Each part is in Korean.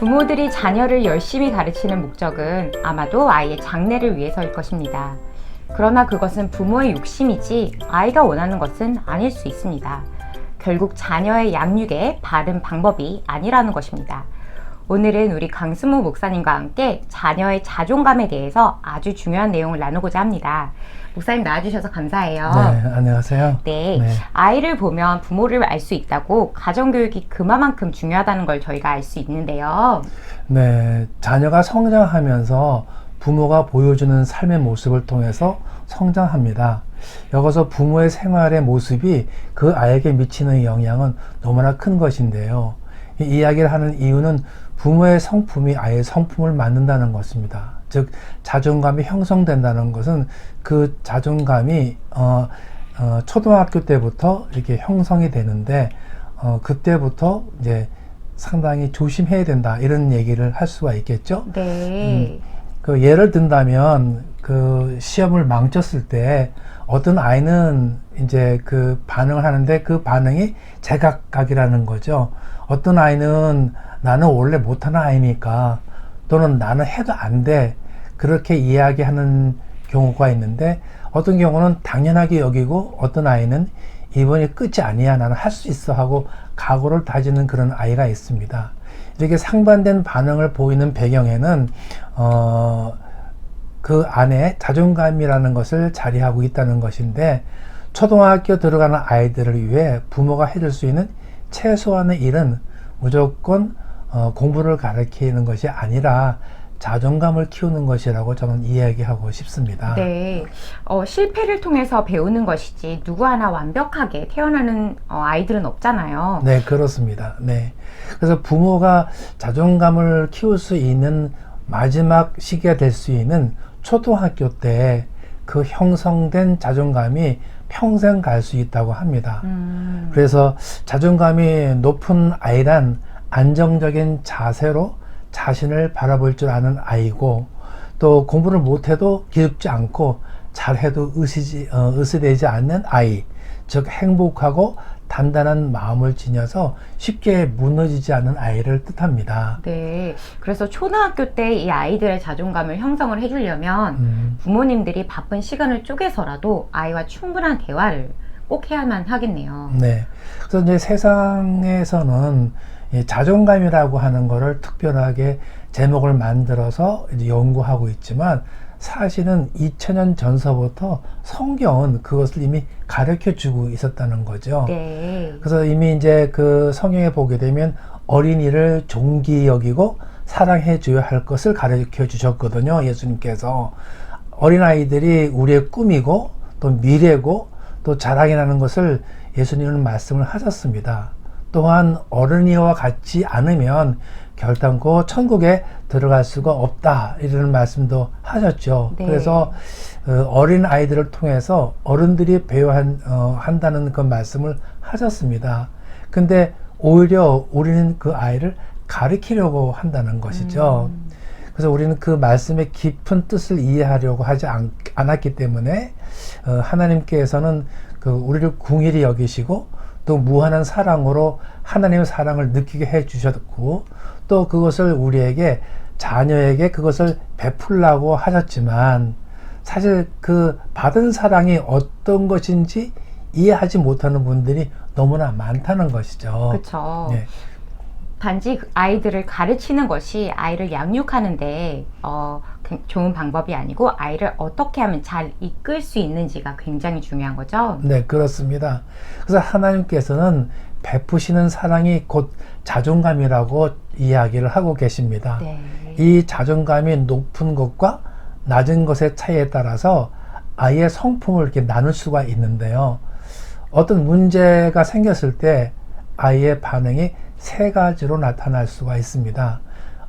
부모들이 자녀를 열심히 가르치는 목적은 아마도 아이의 장래를 위해서일 것입니다. 그러나 그것은 부모의 욕심이지 아이가 원하는 것은 아닐 수 있습니다. 결국 자녀의 양육의 바른 방법이 아니라는 것입니다. 오늘은 우리 강승무 목사님과 함께 자녀의 자존감에 대해서 아주 중요한 내용을 나누고자 합니다. 목사님 나와주셔서 감사해요. 네, 안녕하세요. 네, 네. 아이를 보면 부모를 알 수 있다고 가정교육이 그만큼 중요하다는 걸 저희가 알 수 있는데요. 네, 자녀가 성장하면서 부모가 보여주는 삶의 모습을 통해서 성장합니다. 여기서 부모의 생활의 모습이 그 아이에게 미치는 영향은 너무나 큰 것인데요. 이 이야기를 하는 이유는 부모의 성품이 아이의 성품을 만든다는 것입니다. 즉 자존감이 형성된다는 것은 그 자존감이 초등학교 때부터 이렇게 형성이 되는데 그때부터 이제 상당히 조심해야 된다 이런 얘기를 할 수가 있겠죠. 네. 그 예를 든다면 그 시험을 망쳤을 때 어떤 아이는 이제 그 반응을 하는데 그 반응이 제각각이라는 거죠. 어떤 아이는 나는 원래 못하는 아이니까 또는 나는 해도 안 돼 그렇게 이야기하는 경우가 있는데 어떤 경우는 당연하게 여기고 어떤 아이는 이번이 끝이 아니야 나는 할 수 있어 하고 각오를 다지는 그런 아이가 있습니다. 이렇게 상반된 반응을 보이는 배경에는 그 안에 자존감이라는 것을 자리하고 있다는 것인데 초등학교 들어가는 아이들을 위해 부모가 해줄 수 있는 최소한의 일은 무조건 공부를 가르치는 것이 아니라 자존감을 키우는 것이라고 저는 이야기하고 싶습니다. 네, 실패를 통해서 배우는 것이지 누구 하나 완벽하게 태어나는 아이들은 없잖아요. 네, 그렇습니다. 네. 그래서 부모가 자존감을 키울 수 있는 마지막 시기가 될 수 있는 초등학교 때 그 형성된 자존감이 평생 갈 수 있다고 합니다. 그래서 자존감이 높은 아이란 안정적인 자세로 자신을 바라볼 줄 아는 아이고 또 공부를 못해도 기죽지 않고 잘해도 의시되지 않는 아이, 즉 행복하고 단단한 마음을 지녀서 쉽게 무너지지 않는 아이를 뜻합니다. 네, 그래서 초등학교 때 이 아이들의 자존감을 형성을 해주려면 부모님들이 바쁜 시간을 쪼개서라도 아이와 충분한 대화를 꼭 해야만 하겠네요. 네, 그래서 이제 세상에서는 이 자존감이라고 하는 거를 특별하게 제목을 만들어서 이제 연구하고 있지만 사실은 2000년 전서부터 성경은 그것을 이미 가르쳐 주고 있었다는 거죠. 네. 그래서 이미 이제 그 성경에 보게 되면 어린이를 존귀 여기고 사랑해 줘야 할 것을 가르쳐 주셨거든요. 예수님께서 어린아이들이 우리의 꿈이고 또 미래고 또 자랑이라는 것을 예수님은 말씀을 하셨습니다. 또한 어른이와 같지 않으면 결단코 천국에 들어갈 수가 없다 이런 말씀도 하셨죠. 네. 그래서 어린 아이들을 통해서 어른들이 배워야 한다는 그 말씀을 하셨습니다. 근데 오히려 우리는 그 아이를 가르치려고 한다는 것이죠. 그래서 우리는 그 말씀의 깊은 뜻을 이해하려고 하지 않았기 때문에 하나님께서는 그 우리를 궁일이 여기시고 또 무한한 사랑으로 하나님의 사랑을 느끼게 해 주셨고 또 그것을 우리에게 자녀에게 그것을 베풀라고 하셨지만 사실 그 받은 사랑이 어떤 것인지 이해하지 못하는 분들이 너무나 많다는 것이죠. 그렇죠. 네. 단지 아이들을 가르치는 것이 아이를 양육하는데 좋은 방법이 아니고 아이를 어떻게 하면 잘 이끌 수 있는지가 굉장히 중요한 거죠. 네, 그렇습니다. 그래서 하나님께서는 베푸시는 사랑이 곧 자존감이라고 이야기를 하고 계십니다. 네. 이 자존감이 높은 것과 낮은 것의 차이에 따라서 아이의 성품을 이렇게 나눌 수가 있는데요. 어떤 문제가 생겼을 때 아이의 반응이 세 가지로 나타날 수가 있습니다.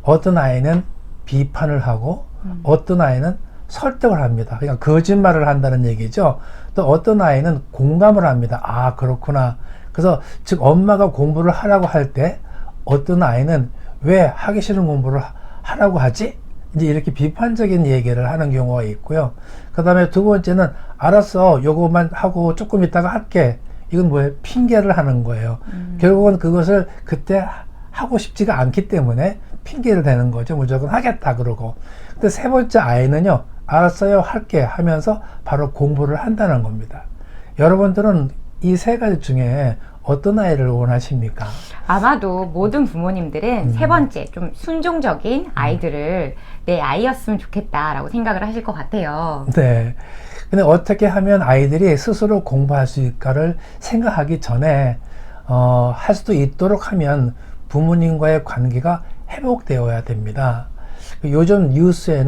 어떤 아이는 비판을 하고 어떤 아이는 설득을 합니다. 그러니까 거짓말을 한다는 얘기죠. 또 어떤 아이는 공감을 합니다. 아, 그렇구나. 그래서 즉 엄마가 공부를 하라고 할 때 어떤 아이는 왜 하기 싫은 공부를 하라고 하지? 이제 이렇게 비판적인 얘기를 하는 경우가 있고요. 그 다음에 두 번째는 알았어, 요거만 하고 조금 있다가 할게. 이건 뭐예요? 핑계를 하는 거예요. 결국은 그것을 그때 하고 싶지가 않기 때문에 핑계를 대는 거죠. 무조건 하겠다 그러고. 근데 세 번째 아이는요, 알았어요, 할게 하면서 바로 공부를 한다는 겁니다. 여러분들은 이 세 가지 중에 어떤 아이를 원하십니까? 아마도 모든 부모님들은 세 번째 좀 순종적인 아이들을 내 아이였으면 좋겠다라고 생각을 하실 것 같아요. 네. 근데 어떻게 하면 아이들이 스스로 공부할 수 있을까를 생각하기 전에 할 수도 있도록 하면 부모님과의 관계가 회복되어야 됩니다. 요즘 뉴스에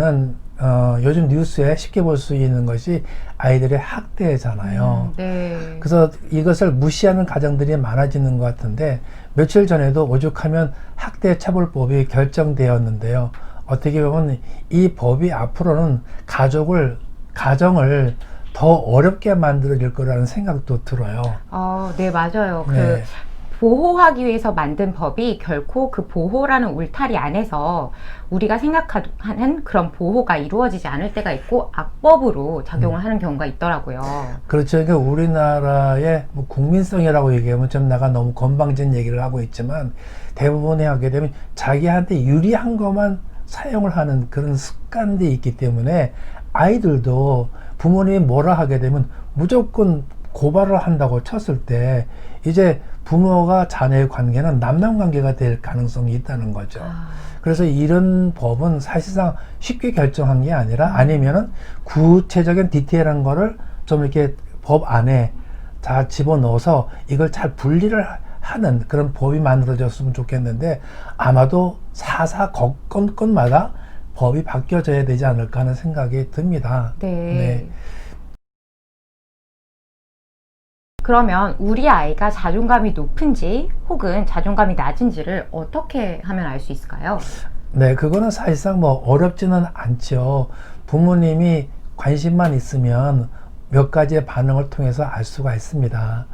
쉽게 볼 수 있는 것이 아이들의 학대잖아요. 네. 그래서 이것을 무시하는 가정들이 많아지는 것 같은데, 며칠 전에도 오죽하면 학대처벌법이 결정되었는데요. 어떻게 보면 이 법이 앞으로는 가정을 더 어렵게 만들어질 거라는 생각도 들어요. 네, 맞아요. 네. 보호하기 위해서 만든 법이 결코 그 보호라는 울타리 안에서 우리가 생각하는 그런 보호가 이루어지지 않을 때가 있고 악법으로 작용을 하는 경우가 있더라고요. 그렇죠. 그러니까 우리나라의 뭐 국민성이라고 얘기하면 좀 내가 너무 건방진 얘기를 하고 있지만, 대부분에 하게 되면 자기한테 유리한 것만 사용을 하는 그런 습관들이 있기 때문에 아이들도 부모님이 뭐라 하게 되면 무조건 고발을 한다고 쳤을 때 이제 부모가 자녀의 관계는 남남관계가 될 가능성이 있다는 거죠. 그래서 이런 법은 사실상 쉽게 결정한 게 아니라, 아니면은 구체적인 디테일한 거를 좀 이렇게 법 안에 다 집어넣어서 이걸 잘 분리를 하는 그런 법이 만들어졌으면 좋겠는데, 아마도 건마다 법이 바뀌어져야 되지 않을까 하는 생각이 듭니다. 네. 그러면 우리 아이가 자존감이 높은지 혹은 자존감이 낮은지를 어떻게 하면 알 수 있을까요? 네, 그거는 사실상 뭐 어렵지는 않죠. 부모님이 관심만 있으면 몇 가지의 반응을 통해서 알 수가 있습니다.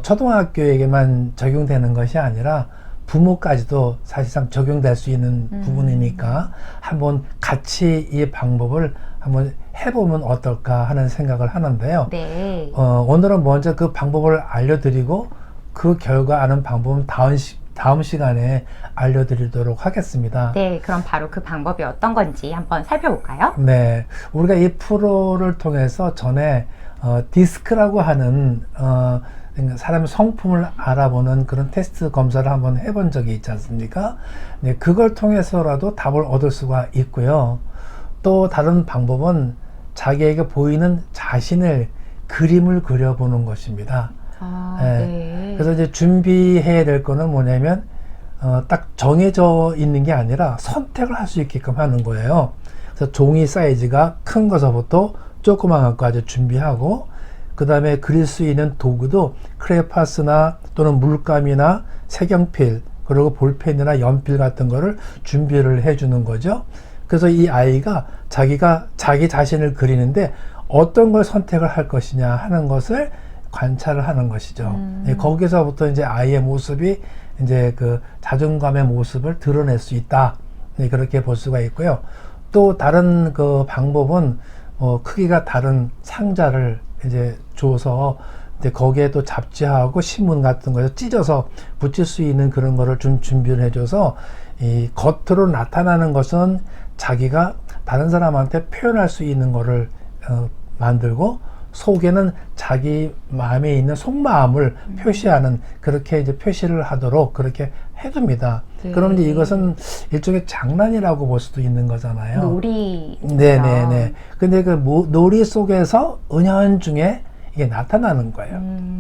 초등학교에게만 적용되는 것이 아니라 부모까지도 사실상 적용될 수 있는 부분이니까 한번 같이 이 방법을 한번 해보면 어떨까 하는 생각을 하는데요. 네. 오늘은 먼저 그 방법을 알려드리고 그 결과 아는 방법은 다음 시간에 알려드리도록 하겠습니다. 네, 그럼 바로 그 방법이 어떤 건지 한번 살펴볼까요? 네, 우리가 이 프로를 통해서 전에 디스크라고 하는 사람의 성품을 알아보는 그런 테스트 검사를 한번 해본 적이 있지 않습니까? 네, 그걸 통해서라도 답을 얻을 수가 있고요. 또 다른 방법은 자기에게 보이는 자신을 그림을 그려보는 것입니다. 네. 그래서 이제 준비해야 될 거는 뭐냐면 딱 정해져 있는 게 아니라 선택을 할 수 있게끔 하는 거예요. 그래서 종이 사이즈가 큰 것부터 조그만 것까지 준비하고, 그 다음에 그릴 수 있는 도구도 크레파스나 또는 물감이나 색연필, 그리고 볼펜이나 연필 같은 거를 준비를 해주는 거죠. 그래서 이 아이가 자기 자신을 그리는데 어떤 걸 선택을 할 것이냐 하는 것을 관찰을 하는 것이죠. 거기서부터 이제 아이의 모습이 이제 그 자존감의 모습을 드러낼 수 있다. 그렇게 볼 수가 있고요. 또 다른 그 방법은 크기가 다른 상자를 이제 줘서 이제 거기에 또 잡지하고 신문 같은 거에서 찢어서 붙일 수 있는 그런 거를 좀 준비를 해줘서, 이 겉으로 나타나는 것은 자기가 다른 사람한테 표현할 수 있는 거를 만들고, 속에는 자기 마음에 있는 속마음을 표시하는, 그렇게 이제 표시를 하도록 그렇게 해둡니다. 네. 그러면 이제 이것은 일종의 장난이라고 볼 수도 있는 거잖아요. 놀이. 네네네. 근데 그 놀이 속에서 은연중에 이게 나타나는 거예요.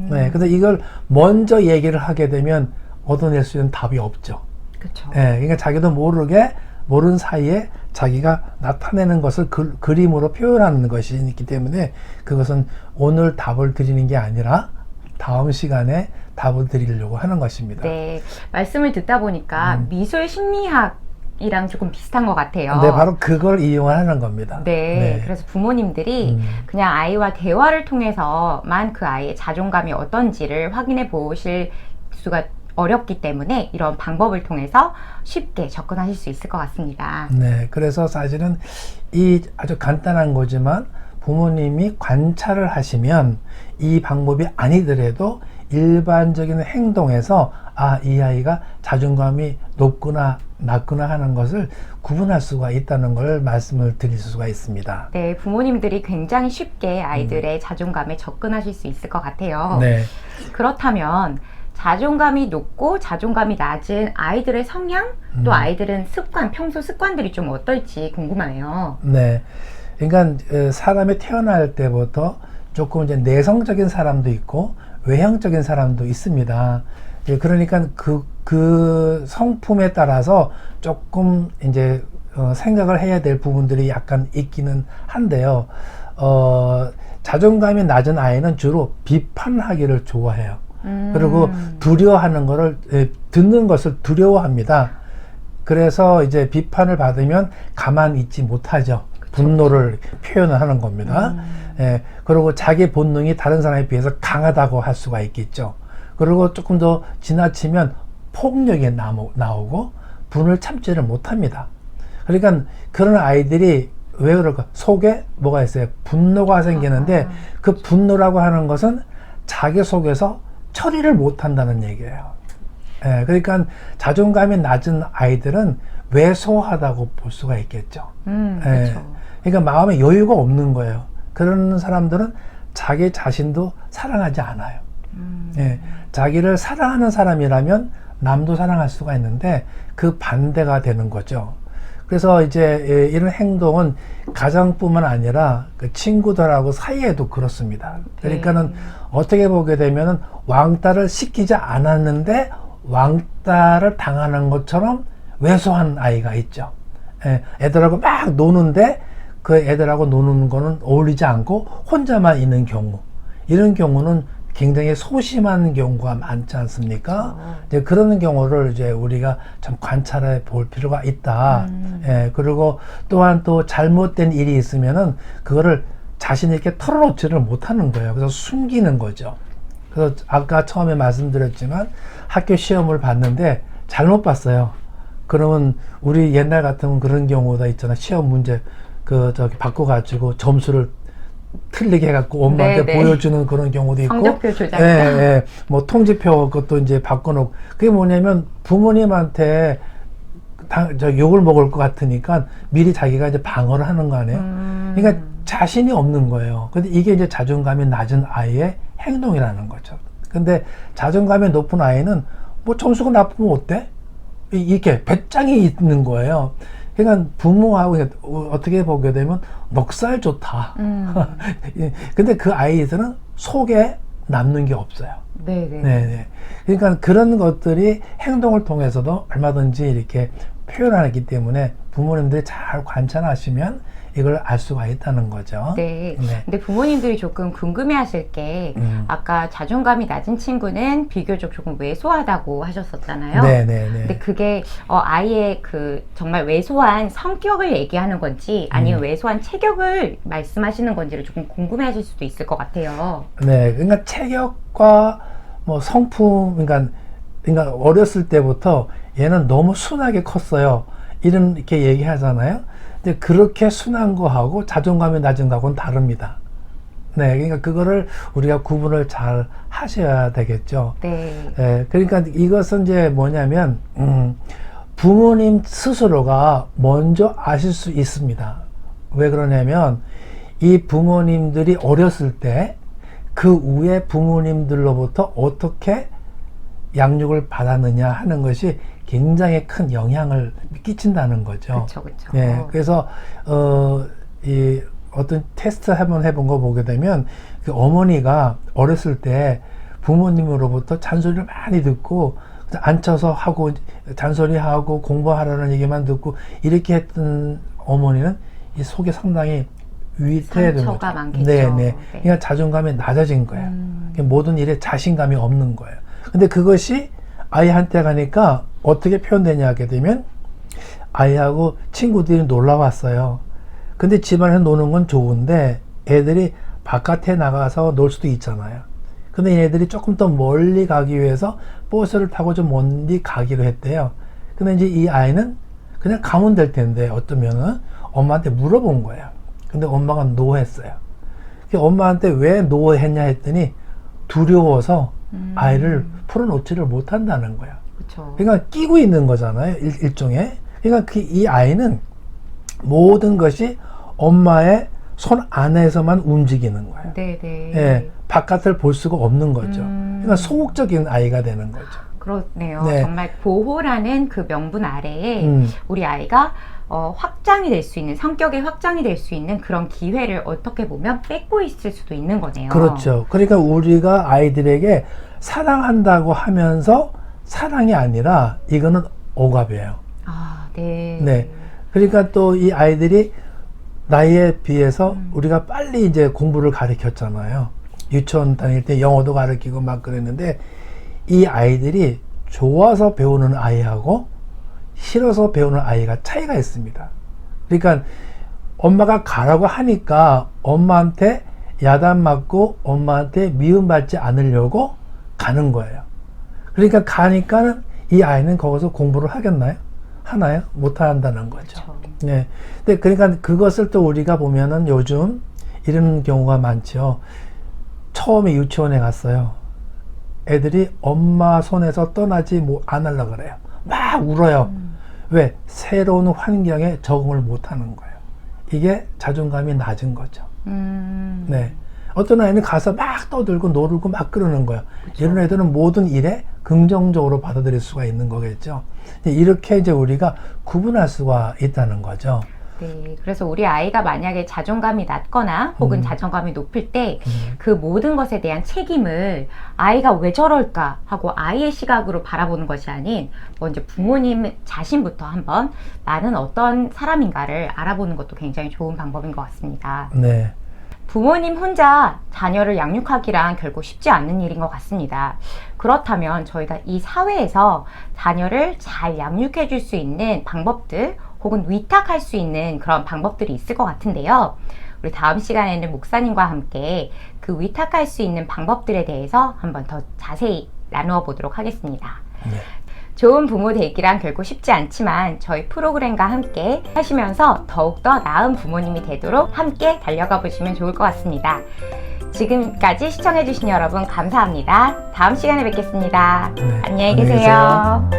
네. 근데 이걸 먼저 얘기를 하게 되면 얻어낼 수 있는 답이 없죠. 그렇죠. 네. 그러니까 자기도 모르는 사이에 자기가 나타내는 것을 그림으로 표현하는 것이 있기 때문에, 그것은 오늘 답을 드리는 게 아니라 다음 시간에 답을 드리려고 하는 것입니다. 네, 말씀을 듣다 보니까 미술 심리학이랑 조금 비슷한 것 같아요. 네, 바로 그걸 이용하는 겁니다. 네, 그래서 부모님들이 그냥 아이와 대화를 통해서만 그 아이의 자존감이 어떤지를 확인해 보실 수가 어렵기 때문에 이런 방법을 통해서 쉽게 접근하실 수 있을 것 같습니다. 네, 그래서 사실은 이 아주 간단한 거지만 부모님이 관찰을 하시면 이 방법이 아니더라도 일반적인 행동에서 이 아이가 자존감이 높구나 낮구나 하는 것을 구분할 수가 있다는 걸 말씀을 드릴 수가 있습니다. 네, 부모님들이 굉장히 쉽게 아이들의 자존감에 접근하실 수 있을 것 같아요. 네. 그렇다면 자존감이 높고 자존감이 낮은 아이들의 성향, 또 아이들은 습관, 평소 습관들이 좀 어떨지 궁금해요. 네. 그러니까 사람이 태어날 때부터 조금 이제 내성적인 사람도 있고 외향적인 사람도 있습니다. 그러니까 그 성품에 따라서 조금 이제 생각을 해야 될 부분들이 약간 있기는 한데요. 자존감이 낮은 아이는 주로 비판하기를 좋아해요. 그리고 두려워하는 거를 듣는 것을 두려워합니다. 그래서 이제 비판을 받으면 가만히 있지 못하죠. 분노를 표현을 하는 겁니다. 그리고 자기 본능이 다른 사람에 비해서 강하다고 할 수가 있겠죠. 그리고 조금 더 지나치면 폭력이 나오고 분을 참지를 못합니다. 그러니까 그런 아이들이 왜 그럴까? 속에 뭐가 있어요? 분노가 생기는데 그 분노라고 하는 것은 자기 속에서 처리를 못한다는 얘기예요. 그러니까 자존감이 낮은 아이들은 왜소하다고 볼 수가 있겠죠. 그렇죠. 그러니까 마음에 여유가 없는 거예요. 그런 사람들은 자기 자신도 사랑하지 않아요. 자기를 사랑하는 사람이라면 남도 사랑할 수가 있는데 그 반대가 되는 거죠. 그래서 이제 이런 행동은 가정뿐만 아니라 그 친구들하고 사이에도 그렇습니다. 그러니까는 어떻게 보게 되면은 왕따를 시키지 않았는데 왕따를 당하는 것처럼 왜소한 아이가 있죠. 애들하고 막 노는데 그 애들하고 노는 거는 어울리지 않고 혼자만 있는 경우, 이런 경우는 굉장히 소심한 경우가 많지 않습니까? 이제 그런 경우를 이제 우리가 좀 관찰해 볼 필요가 있다. 그리고 또한 또 잘못된 일이 있으면은 그거를 자신 있게 털어놓지를 못하는 거예요. 그래서 숨기는 거죠. 그래서 아까 처음에 말씀드렸지만 학교 시험을 봤는데 잘못 봤어요. 그러면 우리 옛날 같으면 그런 경우가 있잖아. 시험 문제 바꿔가지고 점수를 틀리게 해갖고 엄마한테 네네. 보여주는 그런 경우도 있고. 성적표 조작. 뭐 통지표 그것도 이제 바꿔놓고. 그게 뭐냐면 부모님한테 욕을 먹을 것 같으니까 미리 자기가 이제 방어를 하는 거 아니에요? 그러니까 자신이 없는 거예요. 근데 이게 이제 자존감이 낮은 아이의 행동이라는 거죠. 근데 자존감이 높은 아이는 뭐 점수가 나쁘면 어때? 이렇게 배짱이 있는 거예요. 그러니까 부모하고 어떻게 보게 되면 넉살 좋다. 근데 그 아이들은 속에 남는 게 없어요. 네네. 그러니까 그런 것들이 행동을 통해서도 얼마든지 이렇게 표현하기 때문에 부모님들이 잘 관찰하시면 이걸 알 수가 있다는 거죠. 네. 근데 부모님들이 조금 궁금해하실 게 아까 자존감이 낮은 친구는 비교적 조금 왜소하다고 하셨었잖아요. 근데 그게 아이의 그 정말 왜소한 성격을 얘기하는 건지 아니면 왜소한 체격을 말씀하시는 건지를 조금 궁금해하실 수도 있을 것 같아요. 네. 그러니까 체격과 뭐 성품, 그러니까 어렸을 때부터 얘는 너무 순하게 컸어요. 이렇게 얘기하잖아요. 근데 그렇게 순한 거하고 자존감이 낮은 거하고는 다릅니다. 그러니까 그거를 우리가 구분을 잘 하셔야 되겠죠. 그러니까 이것은 이제 뭐냐면, 부모님 스스로가 먼저 아실 수 있습니다. 왜 그러냐면, 이 부모님들이 어렸을 때 그 후에 부모님들로부터 어떻게 양육을 받았느냐 하는 것이 굉장히 큰 영향을 끼친다는 거죠. 그렇죠. 그래서 이 어떤 테스트 한번 해본 거 보게 되면 그 어머니가 어렸을 때 부모님으로부터 잔소리를 많이 듣고 앉혀서 하고 잔소리하고 공부하라는 얘기만 듣고 이렇게 했던 어머니는 이 속에 상당히 위태해진 거죠. 상처가 많겠죠. 그러니까 자존감이 낮아진 거예요. 모든 일에 자신감이 없는 거예요. 근데 그것이 아이한테 가니까 어떻게 표현되냐 하게 되면 아이하고 친구들이 놀러 왔어요. 근데 집안에서 노는 건 좋은데 애들이 바깥에 나가서 놀 수도 있잖아요. 근데 얘네들이 조금 더 멀리 가기 위해서 버스를 타고 좀 멀리 가기로 했대요. 근데 이제 이 아이는 그냥 가면 될 텐데 어쩌면은 엄마한테 물어본 거예요. 근데 엄마가 노했어요. 엄마한테 왜 노했냐 했더니 두려워서 아이를 풀어놓지를 못한다는 거야. 그렇죠. 그러니까 끼고 있는 거잖아요. 일종의. 그러니까 이 아이는 모든 것이 엄마의 손 안에서만 움직이는 거예요. 네네. 예, 바깥을 볼 수가 없는 거죠. 그러니까 소극적인 아이가 되는 거죠. 그렇네요. 네. 정말 보호라는 그 명분 아래에 음. 우리 아이가 확장이 될 수 있는, 성격의 확장이 될 수 있는 그런 기회를 어떻게 보면 뺏고 있을 수도 있는 거네요. 그렇죠. 그러니까 우리가 아이들에게 사랑한다고 하면서 사랑이 아니라 이거는 억압이에요. 아, 네. 네. 그러니까 또 이 아이들이 나이에 비해서 우리가 빨리 이제 공부를 가르쳤잖아요. 유치원 다닐 때 영어도 가르치고 막 그랬는데 이 아이들이 좋아서 배우는 아이하고 싫어서 배우는 아이가 차이가 있습니다. 그러니까 엄마가 가라고 하니까 엄마한테 야단 맞고 엄마한테 미움받지 않으려고 가는 거예요. 그러니까 가니까는 이 아이는 거기서 공부를 하겠나요? 하나요? 못 한다는 거죠. 그렇죠. 네. 근데 그러니까 그것을 또 우리가 보면은 요즘 이런 경우가 많죠. 처음에 유치원에 갔어요. 애들이 엄마 손에서 떠나지 않으려고 그래요. 막 울어요. 왜? 새로운 환경에 적응을 못 하는 거예요. 이게 자존감이 낮은 거죠. 네. 어떤 아이는 가서 막 떠들고 놀고 막 그러는 거예요. 그쵸. 이런 애들은 모든 일에 긍정적으로 받아들일 수가 있는 거겠죠. 이렇게 이제 우리가 구분할 수가 있다는 거죠. 네, 그래서 우리 아이가 만약에 자존감이 낮거나 혹은 자존감이 높을 때 그 모든 것에 대한 책임을 아이가 왜 저럴까 하고 아이의 시각으로 바라보는 것이 아닌 먼저 부모님 자신부터 한번 나는 어떤 사람인가를 알아보는 것도 굉장히 좋은 방법인 것 같습니다. 네. 부모님 혼자 자녀를 양육하기란 결코 쉽지 않는 일인 것 같습니다. 그렇다면 저희가 이 사회에서 자녀를 잘 양육해 줄 수 있는 방법들 혹은 위탁할 수 있는 그런 방법들이 있을 것 같은데요. 우리 다음 시간에는 목사님과 함께 그 위탁할 수 있는 방법들에 대해서 한번 더 자세히 나누어 보도록 하겠습니다. 네. 좋은 부모 되기란 결코 쉽지 않지만 저희 프로그램과 함께 하시면서 더욱더 나은 부모님이 되도록 함께 달려가 보시면 좋을 것 같습니다. 지금까지 시청해주신 여러분 감사합니다. 다음 시간에 뵙겠습니다. 네, 안녕히 계세요.